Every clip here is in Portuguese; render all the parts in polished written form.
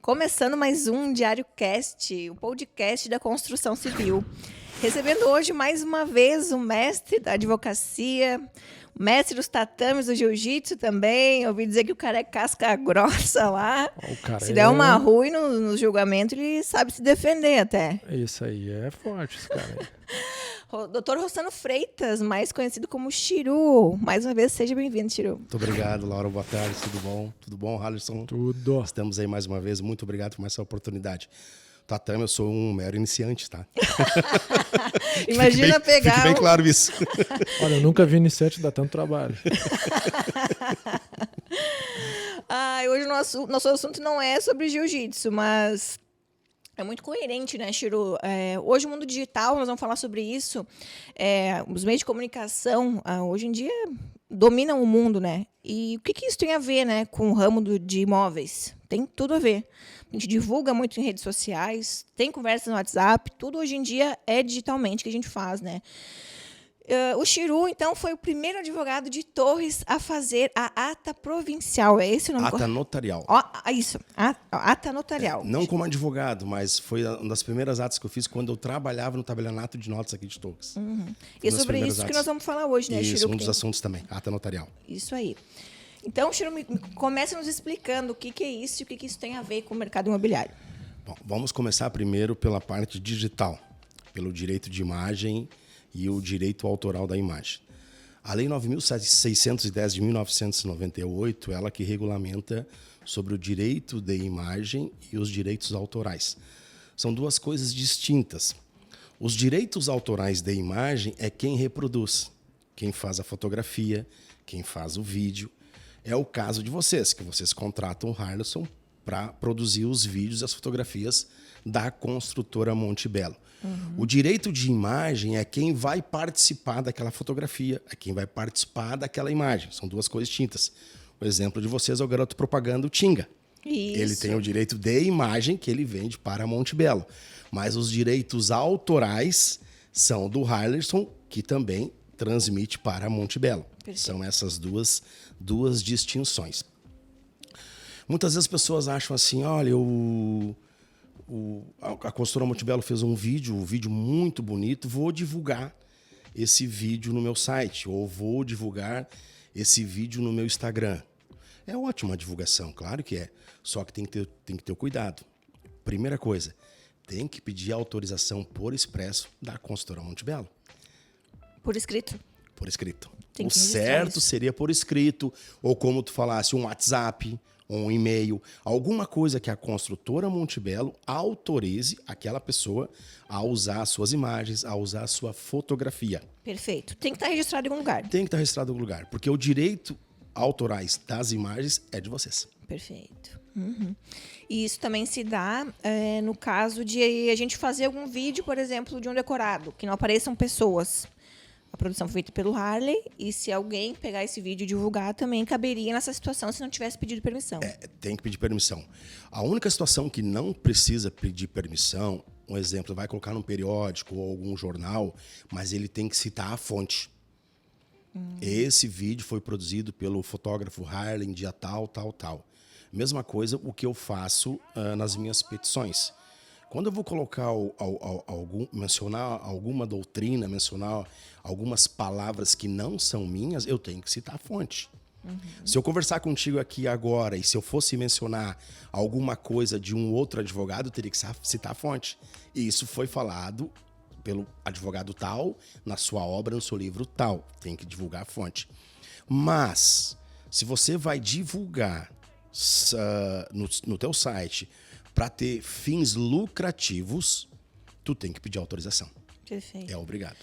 Começando mais um Diário Cast, o podcast da construção civil. Recebendo hoje mais uma vez o mestre da advocacia, o mestre dos tatames do jiu-jitsu também. Ouvi dizer que o cara é casca grossa lá. Se der uma ruim no julgamento, ele sabe se defender até. Isso aí é forte, esse cara aí. Dr. Rossano Freitas, mais conhecido como Chiru. Mais uma vez, seja bem-vindo, Chiru. Muito obrigado, Laura. Boa tarde, tudo bom? Tudo bom, Hallerson? Tudo. Estamos aí mais uma vez. Muito obrigado por mais essa oportunidade. Tatame, eu sou um mero iniciante, tá? Imagina pegar... Fique bem claro isso. Olha, eu nunca vi iniciante dar tanto trabalho. Hoje o nosso assunto não é sobre jiu-jitsu, mas... é muito coerente, né, Chiru? Hoje, o mundo digital, nós vamos falar sobre isso. Os meios de comunicação, hoje em dia, dominam o mundo, né? E o que isso tem a ver, né, com o ramo de imóveis? Tem tudo a ver. A gente divulga muito em redes sociais, tem conversas no WhatsApp, tudo hoje em dia é digitalmente que a gente faz, né? O Chiru, então, foi o primeiro advogado de Torres a fazer a ata provincial. É esse o nome? Ata notarial. Isso, ata notarial. Não como advogado, mas foi uma das primeiras atas que eu fiz quando eu trabalhava no tabelionato de notas aqui de Torres. E é sobre isso que nós vamos falar hoje, né, Chiru? Isso, um dos assuntos também, ata notarial. Isso aí. Então, Chiru, começa nos explicando o que é isso e o que isso tem a ver com o mercado imobiliário. Bom, vamos começar primeiro pela parte digital, pelo direito de imagem e o direito autoral da imagem. A Lei 9.610 de 1998, ela que regulamenta sobre o direito de imagem e os direitos autorais. São duas coisas distintas. Os direitos autorais de imagem é quem reproduz, quem faz a fotografia, quem faz o vídeo. É o caso de vocês, que vocês contratam o Harlison para produzir os vídeos e as fotografias da construtora Monte Belo. O direito de imagem é quem vai participar daquela fotografia, é quem vai participar daquela imagem. São duas coisas distintas. O exemplo de vocês é o garoto propaganda, o Tinga. Isso. Ele tem o direito de imagem que ele vende para Monte Belo. Mas os direitos autorais são do Harlison, que também transmite para Monte Belo. Perfeito. São essas duas distinções. Muitas vezes as pessoas acham assim, olha, a construtora Monte Belo fez um vídeo muito bonito, vou divulgar esse vídeo no meu site, ou vou divulgar esse vídeo no meu Instagram. É ótima a divulgação, claro que é, só que tem que ter cuidado. Primeira coisa, tem que pedir autorização por expresso da construtora Monte Belo. Por escrito? Por escrito. O certo seria por escrito, ou como tu falasse, um WhatsApp, um e-mail, alguma coisa que a construtora Monte Belo autorize aquela pessoa a usar as suas imagens, a usar a sua fotografia. Perfeito. Tem que estar registrado em algum lugar. Tem que estar registrado em algum lugar, porque o direito autorais das imagens é de vocês. Perfeito. E isso também se dá no caso de a gente fazer algum vídeo, por exemplo, de um decorado, que não apareçam pessoas. A produção foi feita pelo Harley, e se alguém pegar esse vídeo e divulgar, também caberia nessa situação se não tivesse pedido permissão. Tem que pedir permissão. A única situação que não precisa pedir permissão, um exemplo, vai colocar num periódico ou algum jornal, mas ele tem que citar a fonte. Esse vídeo foi produzido pelo fotógrafo Harley, dia tal, tal, tal. Mesma coisa o que eu faço nas minhas petições. Quando eu vou colocar mencionar alguma doutrina, mencionar algumas palavras que não são minhas, eu tenho que citar a fonte. Se eu conversar contigo aqui agora e se eu fosse mencionar alguma coisa de um outro advogado, eu teria que citar a fonte. E isso foi falado pelo advogado tal, na sua obra, no seu livro tal. Tem que divulgar a fonte. Mas, se você vai divulgar no teu site para ter fins lucrativos, tu tem que pedir autorização. Perfeito. É obrigado.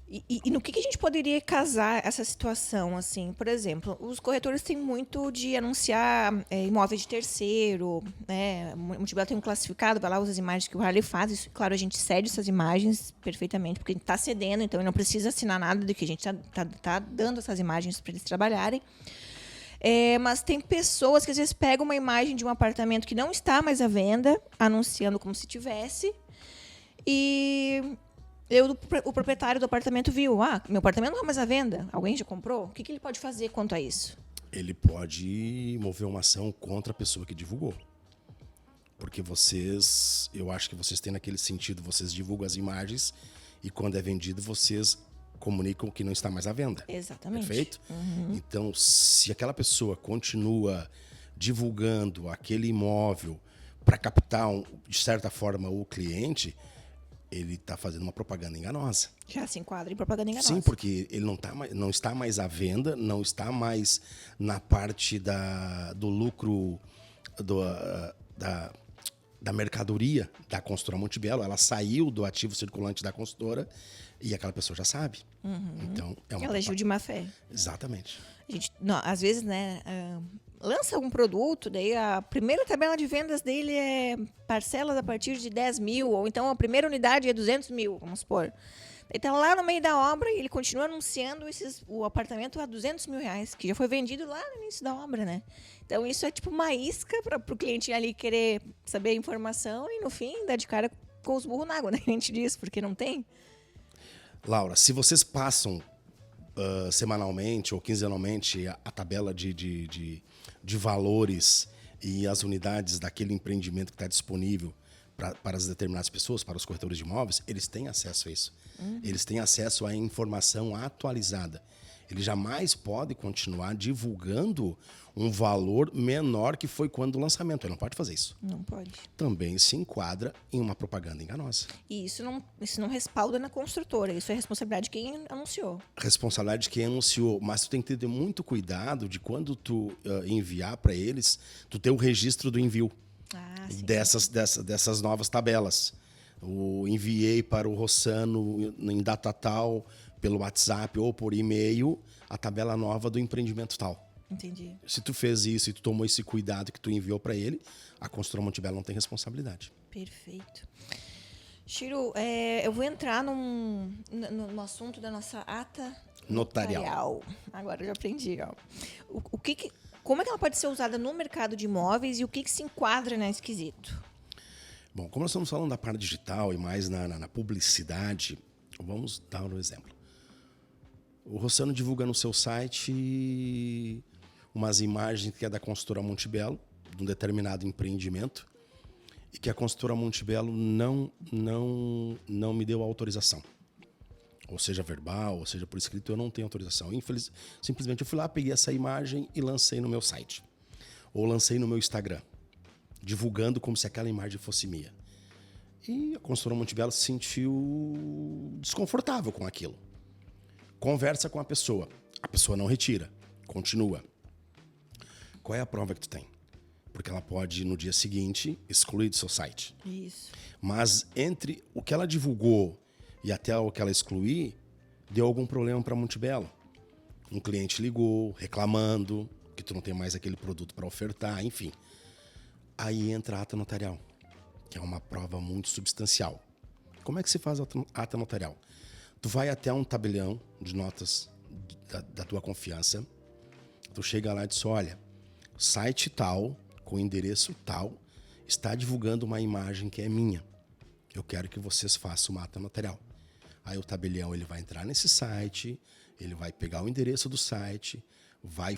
E no que a gente poderia casar essa situação? Assim, por exemplo, os corretores têm muito de anunciar imóveis de terceiro, né? O Monte Belo tem um classificado, vai lá, usa as imagens que o Harley faz. Isso, claro, a gente cede essas imagens perfeitamente, porque a gente está cedendo, então ele não precisa assinar nada de que a gente tá dando essas imagens para eles trabalharem. Mas tem pessoas que às vezes pegam uma imagem de um apartamento que não está mais à venda, anunciando como se tivesse, e o proprietário do apartamento viu, meu apartamento não é mais à venda, alguém já comprou? O que ele pode fazer quanto a isso? Ele pode mover uma ação contra a pessoa que divulgou. Porque eu acho que vocês têm naquele sentido, vocês divulgam as imagens e quando é vendido, vocês comunicam que não está mais à venda. Exatamente. Perfeito? Então, se aquela pessoa continua divulgando aquele imóvel para captar, de certa forma, o cliente, ele está fazendo uma propaganda enganosa. Já se enquadra em propaganda enganosa. Sim, porque ele não está mais à venda, não está mais na parte do lucro da mercadoria da construtora Montebello. Ela saiu do ativo circulante da consultora e aquela pessoa já sabe. Então, Ela agiu de má fé. Exatamente. A gente, não, às vezes, né, lança algum produto, daí a primeira tabela de vendas dele é parcelas a partir de 10 mil, ou então a primeira unidade é 200 mil, vamos supor. Daí tá lá no meio da obra e ele continua anunciando o apartamento a 200 mil reais, que já foi vendido lá no início da obra, né? Então isso é tipo uma isca para o cliente ali querer saber a informação e no fim dar de cara com os burros na água, né? A gente diz, porque não tem. Laura, se vocês passam semanalmente ou quinzenalmente a tabela de valores e as unidades daquele empreendimento que está disponível para as determinadas pessoas, para os corretores de imóveis, eles têm acesso a isso. Eles têm acesso à informação atualizada. Ele jamais pode continuar divulgando um valor menor que foi quando do lançamento. Ele não pode fazer isso. Não pode. Também se enquadra em uma propaganda enganosa. E isso não respalda na construtora. Isso é responsabilidade de quem anunciou. Responsabilidade de quem anunciou. Mas tu tem que ter muito cuidado de quando tu enviar para eles, tu ter o registro do envio dessas novas tabelas. Enviei para o Rossano em data tal, pelo WhatsApp ou por e-mail, a tabela nova do empreendimento tal. Entendi. Se tu fez isso e tu tomou esse cuidado que tu enviou para ele, a construtora Montebello não tem responsabilidade. Perfeito. Chiro, eu vou entrar no assunto da nossa ata notarial. Agora eu já aprendi. Ó. Como é que ela pode ser usada no mercado de imóveis e o que se enquadra nesse quesito? Bom, como nós estamos falando da parte digital e mais na publicidade, vamos dar um exemplo. O Rossano divulga no seu site umas imagens que é da consultora Montebello, de um determinado empreendimento, e que a consultora Montebello não me deu autorização. Ou seja verbal, ou seja por escrito, eu não tenho autorização. Simplesmente eu fui lá, peguei essa imagem e lancei no meu site. Ou lancei no meu Instagram, divulgando como se aquela imagem fosse minha. E a consultora Montebello se sentiu desconfortável com aquilo. Conversa com a pessoa não retira, continua. Qual é a prova que tu tem? Porque ela pode, no dia seguinte, excluir do seu site. Isso. Mas entre o que ela divulgou e até o que ela excluir, deu algum problema para a Montebello. Um cliente ligou, reclamando que tu não tem mais aquele produto para ofertar, enfim. Aí entra a ata notarial, que é uma prova muito substancial. Como é que se faz a ata notarial? Tu vai até um tabelião de notas da tua confiança, tu chega lá e diz, olha, site tal, com endereço tal, está divulgando uma imagem que é minha. Eu quero que vocês façam uma ata notarial. Aí o tabelião ele vai entrar nesse site, ele vai pegar o endereço do site, vai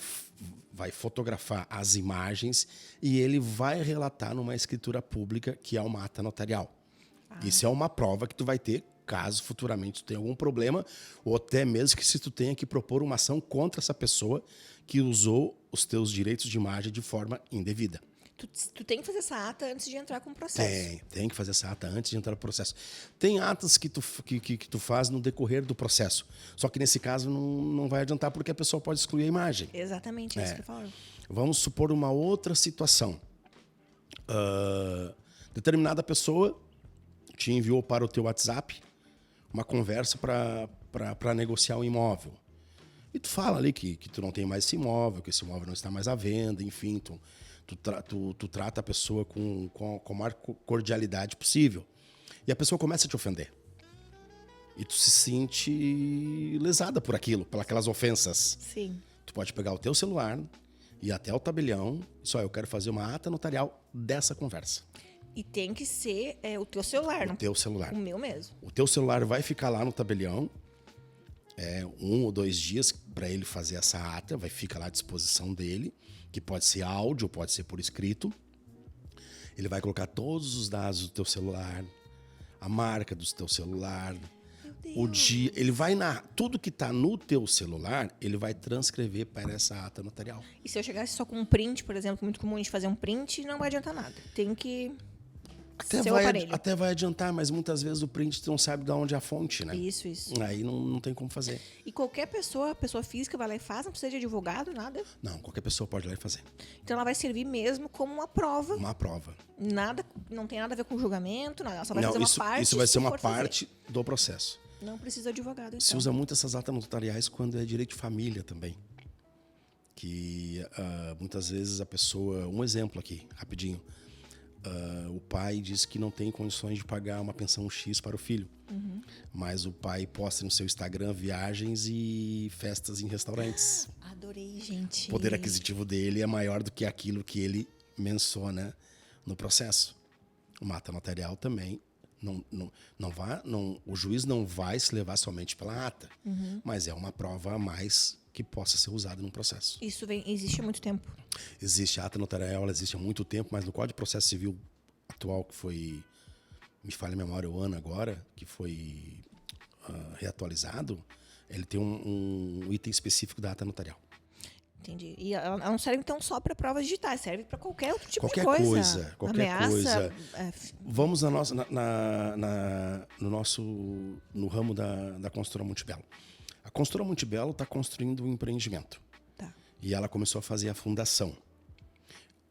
fotografar as imagens e ele vai relatar numa escritura pública que é uma ata notarial. Isso é uma prova que tu vai ter caso futuramente tu tenha algum problema ou até mesmo que se tu tenha que propor uma ação contra essa pessoa que usou os teus direitos de imagem de forma indevida. Tu tem que fazer essa ata antes de entrar com o processo. Tem que fazer essa ata antes de entrar no processo. Tem atas que tu faz no decorrer do processo. Só que nesse caso não vai adiantar porque a pessoa pode excluir a imagem. Exatamente, é isso que eu falo. Vamos supor uma outra situação. Determinada pessoa te enviou para o teu WhatsApp uma conversa para negociar um imóvel. E tu fala ali que tu não tem mais esse imóvel, que esse imóvel não está mais à venda, enfim, tu trata a pessoa com a maior cordialidade possível. E a pessoa começa a te ofender. E tu se sente lesada por aquilo, por aquelas ofensas. Sim. Tu pode pegar o teu celular e ir até o tabelião, só eu quero fazer uma ata notarial dessa conversa. E tem que ser o teu celular, não? O teu celular. O meu mesmo. O teu celular vai ficar lá no tabelião 1 ou 2 dias para ele fazer essa ata, vai ficar lá à disposição dele, que pode ser áudio, pode ser por escrito. Ele vai colocar todos os dados do teu celular, a marca do teu celular, o dia. Ele vai tudo que está no teu celular, ele vai transcrever para essa ata notarial. E se eu chegasse só com um print, por exemplo, muito comum a gente fazer um print, não vai adiantar nada. Tem que ser o aparelho. Até vai adiantar, mas muitas vezes o print tu não sabe de onde é a fonte, né? Isso. Aí não tem como fazer. E qualquer pessoa física vai lá e faz, não precisa de advogado, nada. Não, qualquer pessoa pode ir lá e fazer. Então ela vai servir mesmo como uma prova. Uma prova. Nada, não tem nada a ver com julgamento, nada. Ela só vai Não, fazer uma parte. isso vai ser se uma for fazer. parte do processo. Não precisa de advogado, então. Se usa muito essas atas notariais quando é direito de família também. Que muitas vezes a pessoa... Um exemplo aqui, rapidinho. O pai diz que não tem condições de pagar uma pensão X para o filho. Uhum. Mas o pai posta no seu Instagram viagens e festas em restaurantes. Adorei, gente. O poder aquisitivo dele é maior do que aquilo que ele menciona no processo. Uma ata notarial também o juiz não vai se levar somente pela ata, mas é uma prova a mais que possa ser usada num processo. Isso existe há muito tempo. Existe a ata notarial, ela existe há muito tempo, mas no Código de Processo Civil atual, que foi, me falha a memória, o ano agora, que foi reatualizado, ele tem um item específico da ata notarial. Entendi. E ela não serve, então, só para provas digitais, serve para qualquer outro tipo Qualquer de coisa. coisa. Ameaça, Vamos no ramo da construtora Montebello. A construtora Montebello está construindo um empreendimento. Tá. E ela começou a fazer a fundação.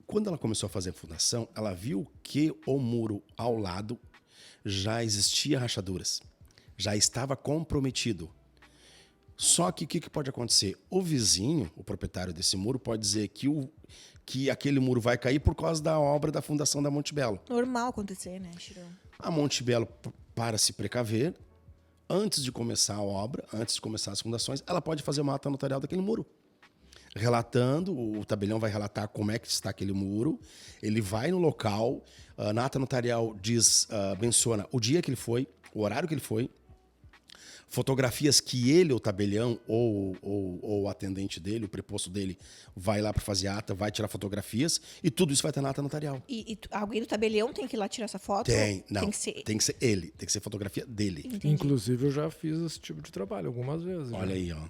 Quando ela começou a fazer a fundação, ela viu que o muro ao lado já existia rachaduras. Já estava comprometido. Só que o que pode acontecer? O vizinho, o proprietário desse muro, pode dizer que aquele muro vai cair por causa da obra da fundação da Montebello. Normal acontecer, né, Chirão? A Montebello, para se precaver, antes de começar a obra, antes de começar as fundações, ela pode fazer uma ata notarial daquele muro. Relatando, o tabelião vai relatar como é que está aquele muro, ele vai no local, na ata notarial menciona o dia que ele foi, o horário que ele foi, fotografias que ele, o tabelião, ou o atendente dele, o preposto dele, vai lá para fazer ata, vai tirar fotografias, e tudo isso vai estar na ata notarial. E alguém do tabelião tem que ir lá tirar essa foto? Tem que ser ele, tem que ser fotografia dele. Entendi. Inclusive, eu já fiz esse tipo de trabalho algumas vezes. Olha aí, ó.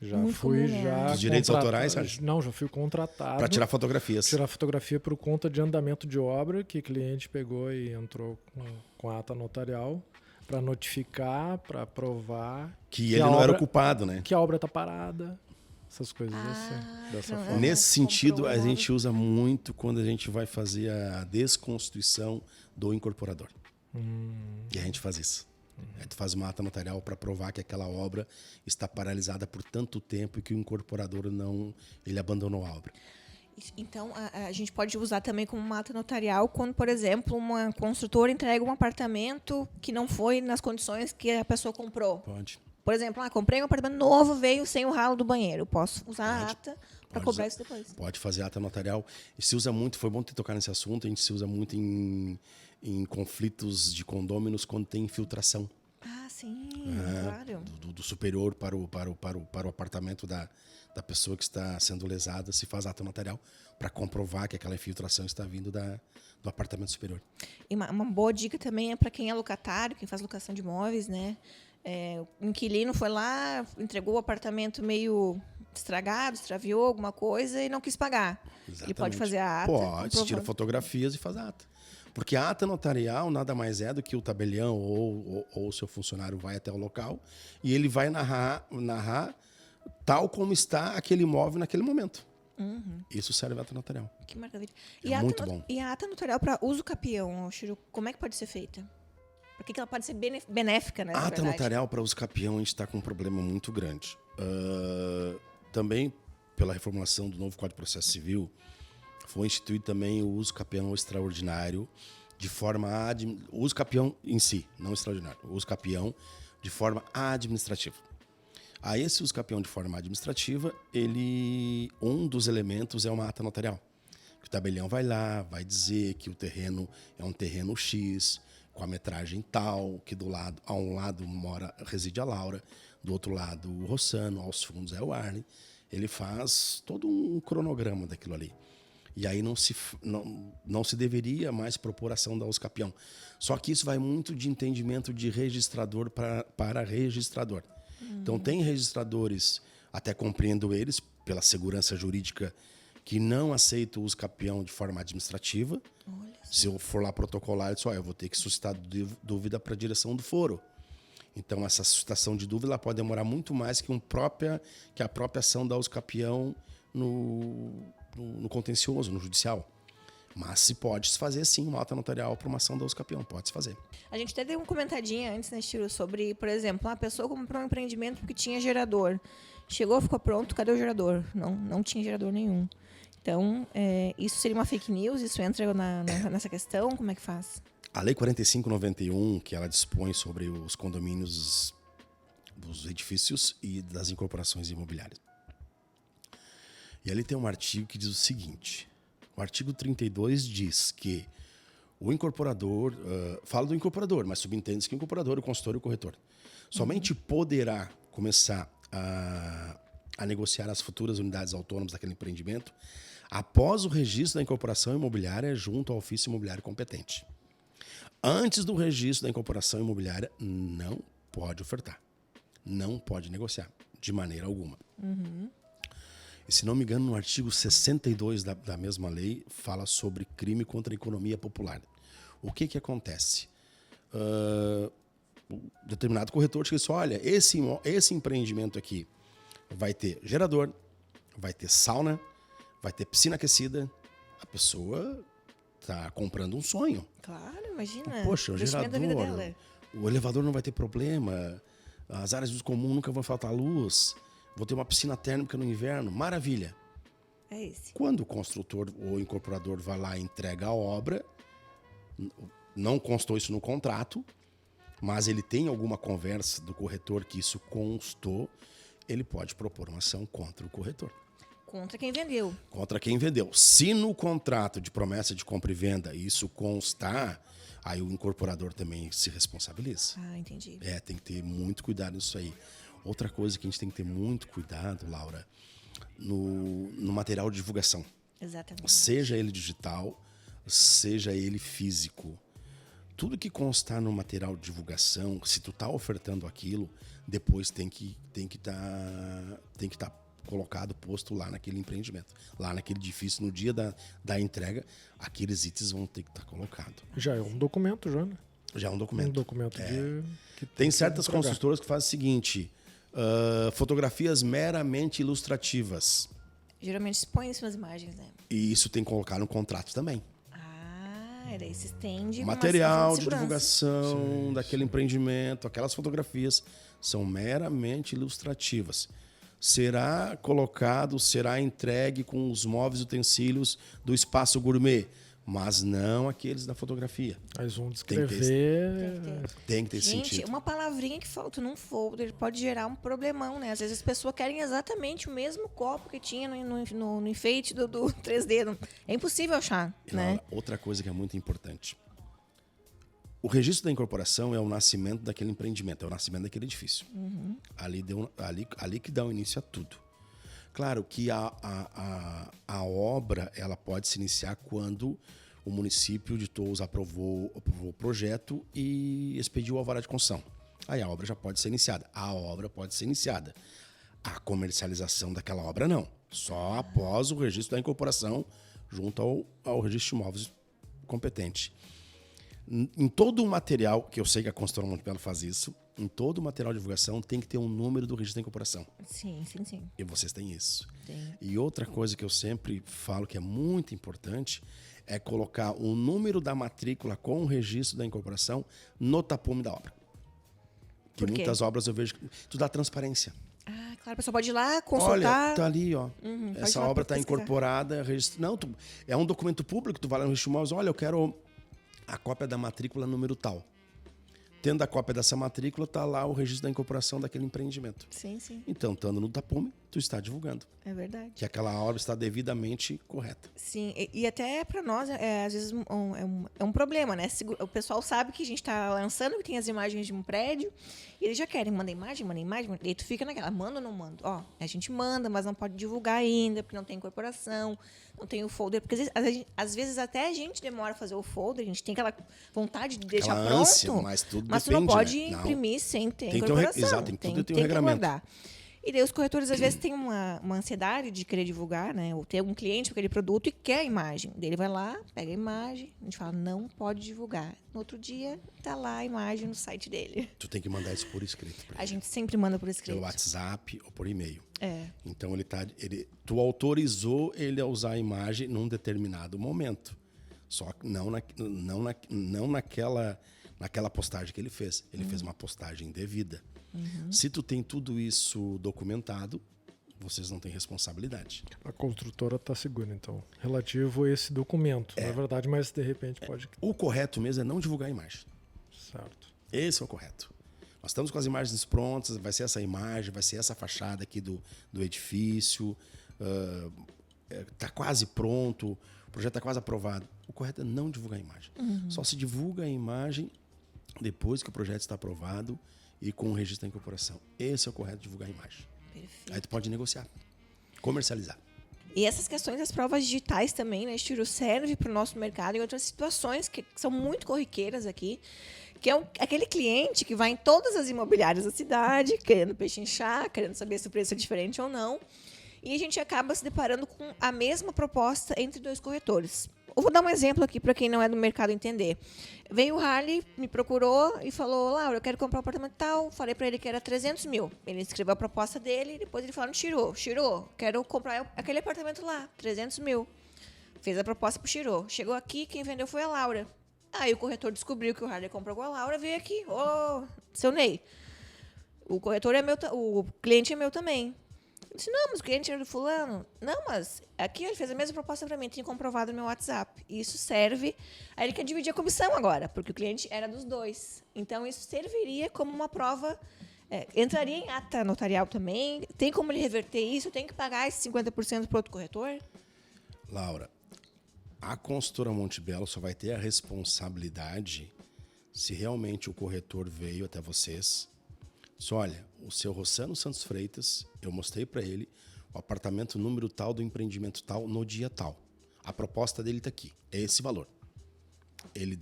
Já Muito fui comum, né? já Os direitos autorais, Sérgio? Não, já fui contratado. Para tirar fotografias. Tirar fotografia por conta de andamento de obra, que cliente pegou e entrou com a ata notarial para notificar, para provar que ele não era o culpado, né? Que a obra está parada. Essas coisas assim, dessa forma. Nesse sentido, a gente usa muito quando a gente vai fazer a desconstituição do incorporador. E a gente faz isso. Aí tu faz uma ata notarial para provar que aquela obra está paralisada por tanto tempo e que o incorporador ele abandonou a obra. Então, a gente pode usar também como uma ata notarial quando, por exemplo, uma construtora entrega um apartamento que não foi nas condições que a pessoa comprou. Pode. Por exemplo, comprei um apartamento novo, veio sem o ralo do banheiro. Eu posso usar a ata para cobrar isso depois. Pode fazer ata notarial. E se usa muito, foi bom ter tocado nesse assunto, a gente se usa muito em conflitos de condôminos quando tem infiltração. Ah, sim, claro. Do superior para o apartamento da pessoa que está sendo lesada, se faz ata notarial para comprovar que aquela infiltração está vindo do apartamento superior. E uma boa dica também é para quem é locatário, quem faz locação de imóveis, né? O inquilino foi lá, entregou o apartamento meio estragado, extraviou alguma coisa e não quis pagar. Exatamente. Ele pode fazer a ata. Pode, tira fotografias e faz a ata. Porque a ata notarial nada mais é do que o tabelião ou o seu funcionário vai até o local e ele vai narrar tal como está aquele imóvel naquele momento. Isso serve a ata notarial. Que maravilha. Muito bom. E a ata notarial para uso capião, Chiru, como é que pode ser feita? Por que ela pode ser benéfica, né? A ata notarial para uso capião a gente está com um problema muito grande. Também, pela reformulação do novo Código de Processo Civil, foi instituído também o uso capião extraordinário de forma o uso capião em si, não extraordinário, o uso capião de forma administrativa. A esse uso capião de forma administrativa, um dos elementos é uma ata notarial. O tabelião vai lá, vai dizer que o terreno é um terreno X, com a metragem tal, que a um lado reside a Laura, do outro lado o Rossano, aos fundos é o Arlen. Ele faz todo um cronograma daquilo ali. E aí não se deveria mais propor ação da usucapião. Só que isso vai muito de entendimento de registrador para registrador. Então, tem registradores, até compreendo eles, pela segurança jurídica, que não aceitam o usucapião de forma administrativa. Se eu for lá protocolar, eu vou ter que suscitar dúvida para a direção do foro. Então, essa suscitação de dúvida ela pode demorar muito mais que a própria ação da usucapião no contencioso, no judicial. Mas se pode se fazer, sim, uma ata notarial para uma ação da usucapião. Pode se fazer. A gente até deu uma comentadinha antes, né, Chiro, sobre, por exemplo, a pessoa comprou um empreendimento porque tinha gerador. Chegou, ficou pronto, cadê o gerador? Não tinha gerador nenhum. Então, isso seria uma fake news? Isso entra nessa questão? Como é que faz? A Lei 4591, que ela dispõe sobre os condomínios dos edifícios e das incorporações imobiliárias. E ali tem um artigo que diz o seguinte. O artigo 32 diz que o incorporador, fala do incorporador, mas subentende-se que o incorporador, o consultor e o corretor, somente poderá começar a negociar as futuras unidades autônomas daquele empreendimento após o registro da incorporação imobiliária junto ao ofício imobiliário competente. Antes do registro da incorporação imobiliária, não pode ofertar. Não pode negociar, de maneira alguma. E, se não me engano, no artigo 62 da mesma lei, fala sobre crime contra a economia popular. O que acontece? Determinado corretor diz, olha, esse empreendimento aqui vai ter gerador, vai ter sauna, vai ter piscina aquecida. A pessoa está comprando um sonho. Claro, imagina. Poxa, o investimento da vida gerador, dela. o elevador não vai ter problema, as áreas de uso comum nunca vão faltar luz, vou ter uma piscina térmica no inverno, maravilha. É esse. Quando o construtor ou incorporador vai lá e entrega a obra, não constou isso no contrato, mas ele tem alguma conversa do corretor que isso constou, ele pode propor uma ação contra o corretor. Contra quem vendeu. Contra quem vendeu. Se no contrato de promessa de compra e venda isso constar, aí o incorporador também se responsabiliza. Ah, entendi. Tem que ter muito cuidado nisso aí. Outra coisa que a gente tem que ter muito cuidado, Laura, no material de divulgação. Exatamente. Seja ele digital, seja ele físico. Tudo que constar no material de divulgação, se tu tá ofertando aquilo, depois tem que estar colocado, posto lá naquele empreendimento, lá naquele edifício, no dia da entrega, aqueles itens vão ter que estar colocados. Já é um documento, já, né? Já é um documento. Um documento que Tem certas que entregar. construtoras que fazem o seguinte, fotografias meramente ilustrativas. Geralmente se põe isso nas imagens, né? E isso tem que colocar no contrato também. Daí se estende. Material de segurança. divulgação daquele empreendimento, aquelas fotografias são meramente ilustrativas. Será colocado, será entregue com os móveis e utensílios do espaço gourmet, mas não aqueles da fotografia. Mas vão Tem que descrever. Tem que ter Gente, sentido. uma palavrinha que falta num folder pode gerar um problemão, né? Às vezes as pessoas querem exatamente o mesmo copo que tinha no enfeite do 3D. É impossível achar, né? Outra coisa que é muito importante. O registro da incorporação é o nascimento daquele empreendimento, é o nascimento daquele edifício. Ali que dá o início a tudo. Claro que a obra ela pode se iniciar quando o município de Tous aprovou o projeto e expediu o alvará de construção. Aí a obra já pode ser iniciada. A obra pode ser iniciada. A comercialização daquela obra não. Só após o registro da incorporação junto ao registro de imóveis competente. Em todo o material, que eu sei que a Construtora Montebello faz isso, em todo o material de divulgação tem que ter um número do registro da incorporação. Sim. E vocês têm isso. Tem. E outra coisa que eu sempre falo que é muito importante é colocar o número da matrícula com o registro da incorporação no tapume da obra. Que Por quê? muitas obras eu vejo que tu dá transparência. Claro, a pessoa pode ir lá, consultar. Olha, tá ali, ó. pode Essa ir lá obra está pesquisar. incorporada. Não, é um documento público, tu vai lá no registro de imóveis, olha, eu quero a cópia da matrícula número tal. Tendo a cópia dessa matrícula, tá lá o registro da incorporação daquele empreendimento. Sim. Então, estando no tapume, tu está divulgando. É verdade. Que aquela obra está devidamente correta. Sim, e até para nós, às vezes, é um problema, né? O pessoal sabe que a gente está lançando, que tem as imagens de um prédio, e eles já querem, manda imagem, e aí tu fica naquela, manda ou não manda? Ó, a gente manda, mas não pode divulgar ainda, porque não tem incorporação, não tem o folder, porque às vezes até a gente demora a fazer o folder, a gente tem aquela vontade de deixar Aquela pronto, ânsia, mas tudo tu não depende, pode né? Não. imprimir sem ter Tem que ter um incorporação. exato, tem um que regramento. guardar. E daí os corretores, às vezes, têm uma ansiedade de querer divulgar, né? Ou ter algum cliente com aquele produto e quer a imagem. Daí ele vai lá, pega a imagem, a gente fala, não pode divulgar. No outro dia, tá lá a imagem no site dele. Tu tem que mandar isso por escrito pra A ele. gente sempre manda por escrito. Pelo WhatsApp ou por e-mail. É. Então, tu autorizou ele a usar a imagem num determinado momento. Só que não naquela postagem que ele fez. Ele fez uma postagem indevida. Se tu tem tudo isso documentado, vocês não têm responsabilidade. A construtora está segura, então, relativo a esse documento. Na verdade, mas de repente pode... O correto mesmo é não divulgar a imagem. Certo. Esse é o correto. Nós estamos com as imagens prontas, vai ser essa imagem, vai ser essa fachada aqui do edifício, está quase pronto, o projeto está quase aprovado. O correto é não divulgar a imagem. Só se divulga a imagem depois que o projeto está aprovado e com o registro da incorporação. Esse é o correto, divulgar a imagem. Perfeito. Aí tu pode negociar, comercializar. E essas questões das provas digitais também, né, Chiro, serve para o nosso mercado em outras situações que são muito corriqueiras aqui, que é aquele cliente que vai em todas as imobiliárias da cidade, querendo pechinchar, querendo saber se o preço é diferente ou não, e a gente acaba se deparando com a mesma proposta entre dois corretores. Eu vou dar um exemplo aqui para quem não é do mercado entender. Veio o Harley, me procurou e falou, Laura, eu quero comprar um apartamento tal. Falei para ele que era 300 mil. Ele escreveu a proposta dele e depois ele falou, Chiro, quero comprar aquele apartamento lá, 300 mil. Fez a proposta pro Chiro. Chegou aqui, quem vendeu foi a Laura. Aí o corretor descobriu que o Harley comprou com a Laura, veio aqui, seu Ney, o corretor é meu, o cliente é meu também. Eu disse, não, mas o cliente era do fulano. Não, mas aqui ele fez a mesma proposta para mim, tinha comprovado no meu WhatsApp. E isso serve... Aí ele quer dividir a comissão agora, porque o cliente era dos dois. Então, isso serviria como uma prova... entraria em ata notarial também? Tem como ele reverter isso? Tem que pagar esse 50% para outro corretor? Laura, a construtora Montebello só vai ter a responsabilidade se realmente o corretor veio até vocês. Só olha, o seu Rossano Santos Freitas, eu mostrei para ele o apartamento número tal do empreendimento tal no dia tal. A proposta dele está aqui, é esse valor. Ele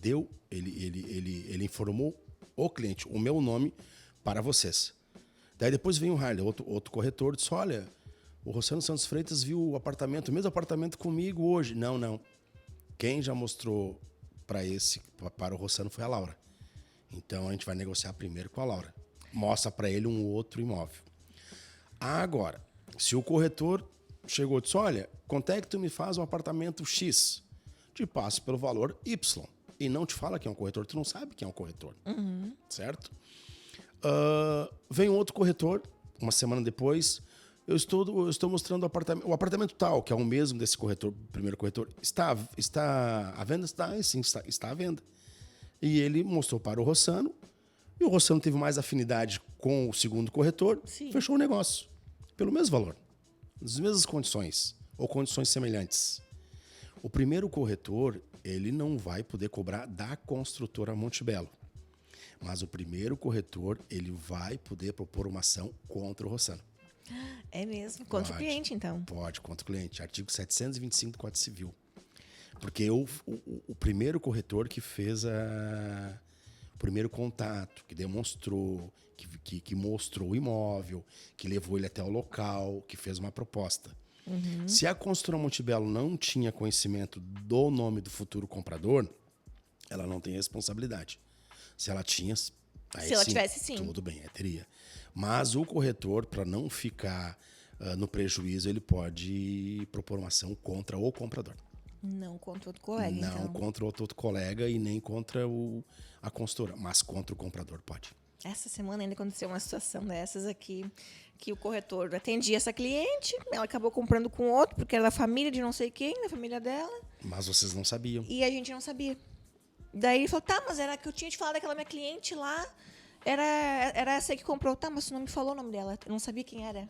informou o cliente, o meu nome para vocês. Daí depois vem o Harley, outro corretor, disse, olha, o Rossano Santos Freitas viu o mesmo apartamento comigo hoje. Não. Quem já mostrou para o Rossano foi a Laura. Então a gente vai negociar primeiro com a Laura. Mostra para ele um outro imóvel. Agora, se o corretor chegou e disse, olha, quanto é que tu me faz um apartamento X? Te passo pelo valor Y. E não te fala que é um corretor, tu não sabe que é um corretor. Certo? Vem um outro corretor, uma semana depois, eu estou mostrando o apartamento tal, que é o mesmo desse corretor, primeiro corretor, está à venda? Sim, está à venda. E ele mostrou para o Rossano, e o Rossano teve mais afinidade com o segundo corretor, Sim. Fechou o negócio. Pelo mesmo valor. Nas mesmas condições, ou condições semelhantes. O primeiro corretor, ele não vai poder cobrar da construtora Montebello. Mas o primeiro corretor, ele vai poder propor uma ação contra o Rossano. É mesmo, contra o cliente, então. Pode, contra o cliente. Artigo 725 do Código Civil. Porque o primeiro corretor que fez o primeiro contato, que demonstrou, que mostrou o imóvel, que levou ele até o local, que fez uma proposta. Se a construtora Montebello não tinha conhecimento do nome do futuro comprador, ela não tem responsabilidade. Se ela tinha... Aí, se ela tivesse, sim. Tudo bem, teria. Mas o corretor, para não ficar no prejuízo, ele pode propor uma ação contra o comprador. Não contra outro colega, Não então. contra outro colega e nem contra a consultora, mas contra o comprador pode. Essa semana ainda aconteceu uma situação dessas aqui, que o corretor atendia essa cliente, ela acabou comprando com outro, porque era da família de não sei quem, da família dela. Mas vocês não sabiam. E a gente não sabia. Daí ele falou, tá, mas era que eu tinha te falado daquela minha cliente lá, Era essa aí que comprou. Tá, mas você não me falou o nome dela. Eu não sabia quem era.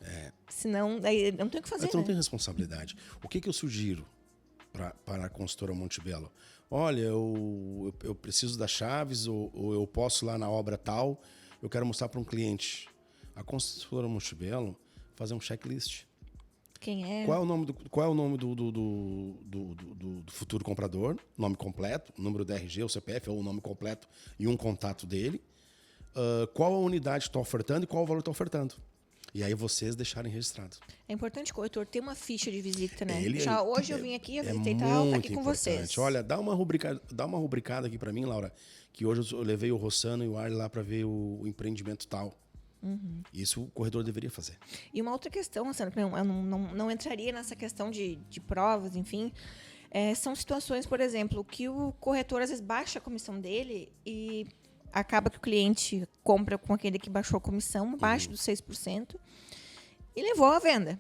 Senão, daí eu não tenho o que fazer, Mas tu não né? tem responsabilidade. O que eu sugiro para a consultora Montebello? Olha, eu preciso das chaves, ou eu posso ir lá na obra tal, eu quero mostrar para um cliente. A consultora Montebello fazer um checklist. Quem é? Qual é o nome do futuro comprador? Nome completo, número do RG, o CPF, ou o nome completo e um contato dele. Qual a unidade está ofertando e qual o valor está ofertando. E aí vocês deixarem registrado. É importante o corretor ter uma ficha de visita, né? Ele Já hoje eu vim aqui, eu visitei muito tal, tá aqui com importante. vocês. Olha, dá uma rubricada aqui para mim, Laura, que hoje eu levei o Rossano e o Arley lá para ver o empreendimento tal. Isso o corretor deveria fazer. E uma outra questão, assim, eu não entraria nessa questão de provas, enfim. São situações, por exemplo, que o corretor às vezes baixa a comissão dele e acaba que o cliente compra com aquele que baixou a comissão, abaixo dos 6%, e levou à venda.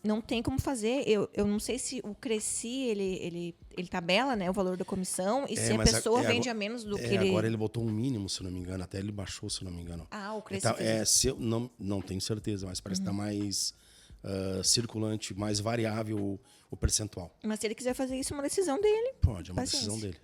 Não tem como fazer. Eu não sei se o Cresci, ele tabela, né, o valor da comissão, e se a pessoa vende a menos do que ele... Agora ele botou um mínimo, se não me engano. Até ele baixou, se não me engano. Ah, o Cresci Se eu não tenho certeza, mas parece que está mais circulante, mais variável o percentual. Mas se ele quiser fazer isso, é uma decisão dele. Pode, é uma Paciência. decisão dele.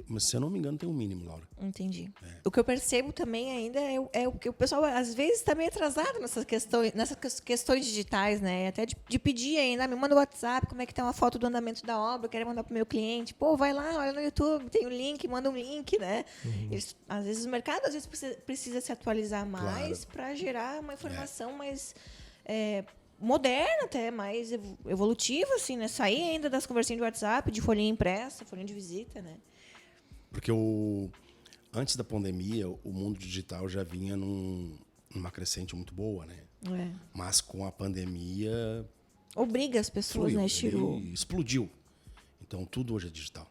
Mas se eu não me engano, tem um mínimo, Laura. Entendi. O que eu percebo também ainda é o que o pessoal, às vezes, está meio atrasado nessas questões digitais, né? Até de pedir ainda, me manda o WhatsApp, como é que tá uma foto do andamento da obra, eu quero mandar pro meu cliente. Pô, vai lá, olha no YouTube, tem o link, manda um link, né? Às vezes o mercado precisa se atualizar mais para gerar uma informação mais... moderna até, mais evolutiva, assim, né? Sair ainda das conversinhas de WhatsApp, de folhinha impressa, folhinha de visita, né? Porque antes da pandemia, o mundo digital já vinha numa crescente muito boa, né? Mas com a pandemia... Obriga as pessoas, né, Chiru? Ele explodiu. Então, tudo hoje é digital.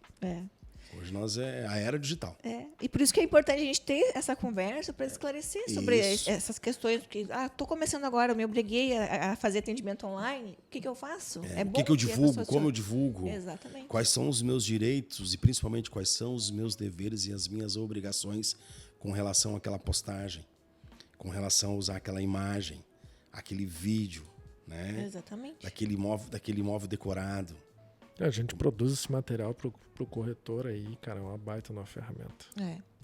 Hoje nós é a era digital. E por isso que é importante a gente ter essa conversa para esclarecer sobre essas questões. Porque, estou começando agora, eu me obriguei a fazer atendimento online. O que eu faço? O que eu divulgo? Como eu divulgo? Exatamente. Quais são os meus direitos e, principalmente, quais são os meus deveres e as minhas obrigações com relação àquela postagem, com relação a usar aquela imagem, aquele vídeo, né? Exatamente. Daquele imóvel decorado. A gente produz esse material pro corretor aí, cara, é uma baita numa ferramenta.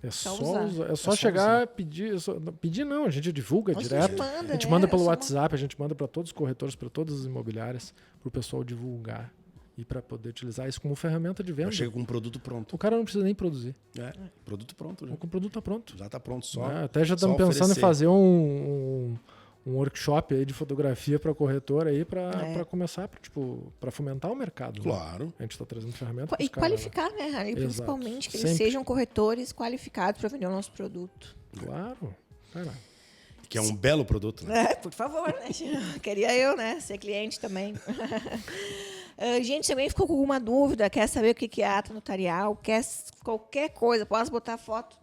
É só chegar, pedir. Pedir não, a gente divulga direto. A gente manda pelo WhatsApp, a gente manda para todos os corretores, para todas as imobiliárias, para o pessoal divulgar e para poder utilizar isso como ferramenta de venda. Chega com um produto pronto. O cara não precisa nem produzir. Produto pronto. Já. O produto tá pronto. Já tá pronto, só. Até já estamos pensando em fazer um workshop aí de fotografia para corretor aí para começar para fomentar o mercado. Claro. Né? A gente está trazendo ferramenta e qualificar, né, Harley? Principalmente que eles sejam corretores qualificados para vender o nosso produto. Claro. Cara. Que é um belo produto, né? Por favor, né? Queria eu, né? Ser cliente também. Gente, se alguém ficou com alguma dúvida, quer saber o que é ato notarial, quer qualquer coisa, posso botar foto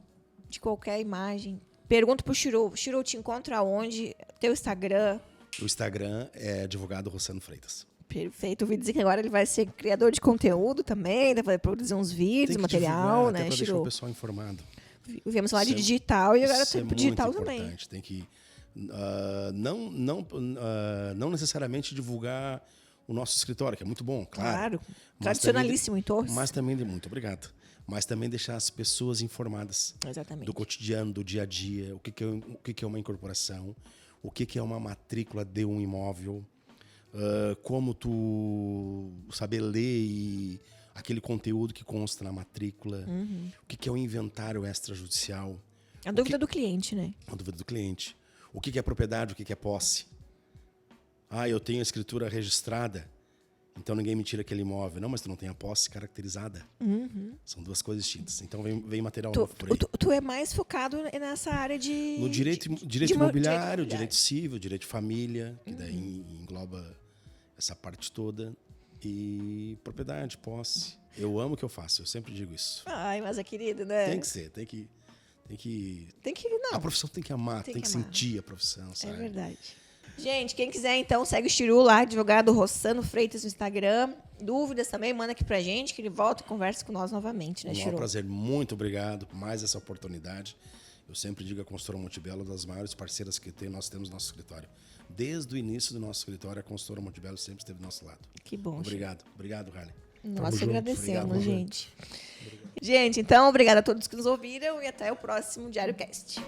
de qualquer imagem. Pergunta pro Chiru. Chiru, te encontra onde? Teu Instagram? O Instagram é advogado Rossano Freitas. Perfeito. Ouvi dizer que agora ele vai ser criador de conteúdo também, vai produzir uns vídeos, material, né, Chiru? Deixar o pessoal informado. Viemos lá de digital e agora estamos pro digital também. Tem que não necessariamente divulgar o nosso escritório, que é muito bom, claro. Tradicionalíssimo em Torres. Mas também, muito obrigado. Mas também deixar as pessoas informadas. Exatamente. Do cotidiano, do dia a dia, o que é uma incorporação, o que é uma matrícula de um imóvel, como tu saber ler aquele conteúdo que consta na matrícula, o que é o inventário extrajudicial. A dúvida do cliente, né? A dúvida do cliente. O que é propriedade, o que é posse. Eu tenho a escritura registrada, então ninguém me tira aquele imóvel. Não, mas tu não tem a posse caracterizada. São duas coisas distintas. Então vem material novo por aí. Tu é mais focado nessa área de... No direito imobiliário, direito civil, direito de família, que daí engloba essa parte toda. E propriedade, posse. Eu amo o que eu faço, eu sempre digo isso. Ai, mas é querido, né? Tem que ser, tem que... Não. A profissão tem que amar, tem que sentir a profissão, sabe? É verdade. Gente, quem quiser, então, segue o Chiru lá, advogado Rossano Freitas no Instagram. Dúvidas também, manda aqui pra gente, que ele volta e conversa com nós novamente, né, Chiru? É um prazer, muito obrigado por mais essa oportunidade. Eu sempre digo a Construtora Montebello, das maiores parceiras que nós temos no nosso escritório. Desde o início do nosso escritório, a Construtora Montebello sempre esteve do nosso lado. Que bom. Obrigado. Obrigado, Rally. Nós agradecemos, gente. Obrigado. Gente, então, obrigada a todos que nos ouviram e até o próximo Diário Cast.